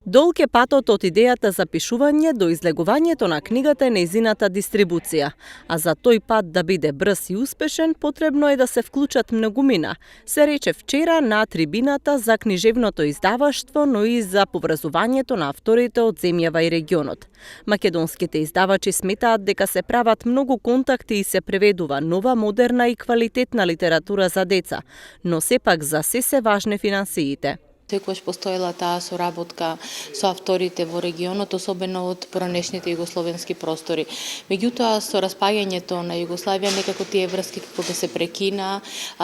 Долг е патот од идејата за пишување до излегувањето на книгата и нејзината дистрибуција, а за тој пат да биде брз и успешен, потребно е да се вклучат многумина, се рече вчера на трибината за книжевното издаваштво, но и за поврзувањето на авторите од земјава и регионот. Македонските издавачи сметаат дека се прават многу контакти и се преведува нова, модерна и квалитетна литература за деца, но сепак за се важни финансиите. Секогаш постоела таа соработка со авторите во регионот, особено од поранешните југословенски простори. Меѓутоа, со распаѓањето на Југославија, некако тие врски како да се прекина,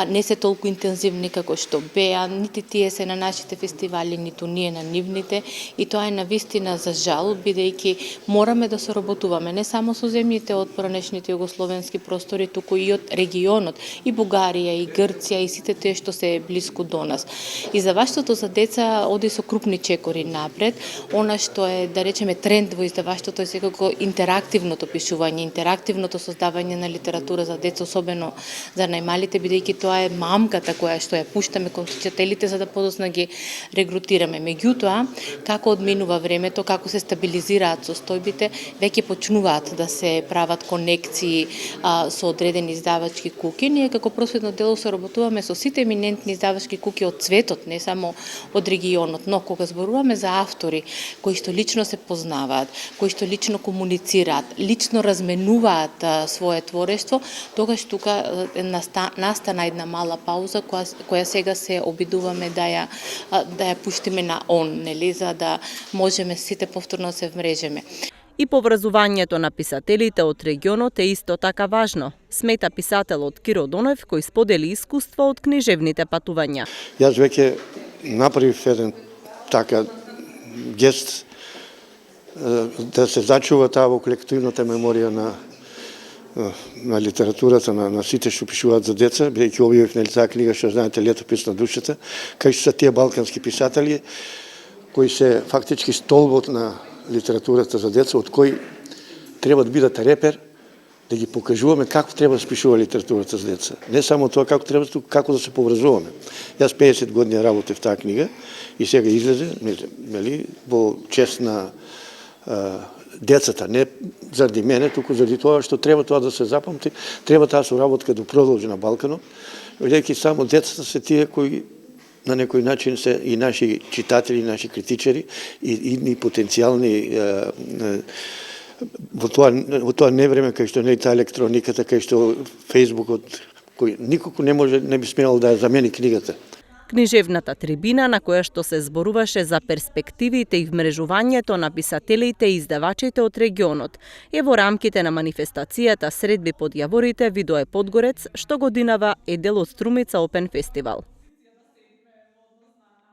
не се толку интензивни како што беа, нити тие се на нашите фестивали, ниту ние на нивните, и тоа е навистина за жал, бидејќи мораме да соработуваме не само со земјите од поранешните југословенски простори, туку и од регионот, и Бугарија, и Грција, и сите тие што се блиску до нас. Издаваштвото за деца оди со крупни чекори напред. Она што е, да речеме, тренд во издаваштвото е секако интерактивното пишување, интерактивното создавање на литература за деца, особено за најмалите, бидејќи тоа е мамката која што ја пуштаме кон читателите за да подоцна ги регрутираме. Меѓутоа, како одминува времето, како се стабилизираат состојбите, веќе почнуваат да се прават конекции со одредени издавачки куќи. Ние како просветно дело соработуваме со сите еминентни издавачки куќи од светот, не само од регионот, но кога зборуваме за автори кои што лично се познаваат, кои што лично комуницираат, лично разменуваат свое творештво, тогаш тука настана една мала пауза која сега се обидуваме да ја пуштиме на нели, за да можеме сите повторно се вмрежеме. И поврзувањето на писателите од регионот е исто така важно, смета писателот Киро Донев, кој сподели искуство од книжевните патувања. Јас веќе направив еден така гест да се зачува таа во колективната меморија на литературата на сите што пишуваат за деца, бидејќи објавив нели таа книга што знаете Летопис на душата, кај што се тие балкански писатели кои се фактички столбот на литературата за деца, од кој треба да бидат репер, да ги покажуваме како треба да се пишува литературата за деца. Не само тоа како да се поврзуваме. Јас 50 години работев таа книга и сега излезе, нели, во чест на децата, не заради мене, туку заради тоа што треба тоа да се запамти, треба таа соработка да продолжи на Балканот, бидејќи само децата се тие кои на некој начин се и наши читатели, и наши критичари, и потенцијални во тоа невреме кај што не е таа електрониката, кај што Фејсбукот, кој никако не би смеел да ја замени книгата. Книжевната трибина на која што се зборуваше за перспективите и вмрежувањето на писателите и издавачите од регионот е во рамките на манифестацијата Средби под јаворите Видое Подгорец, што годинава е дел од Струмица Опен фестивал.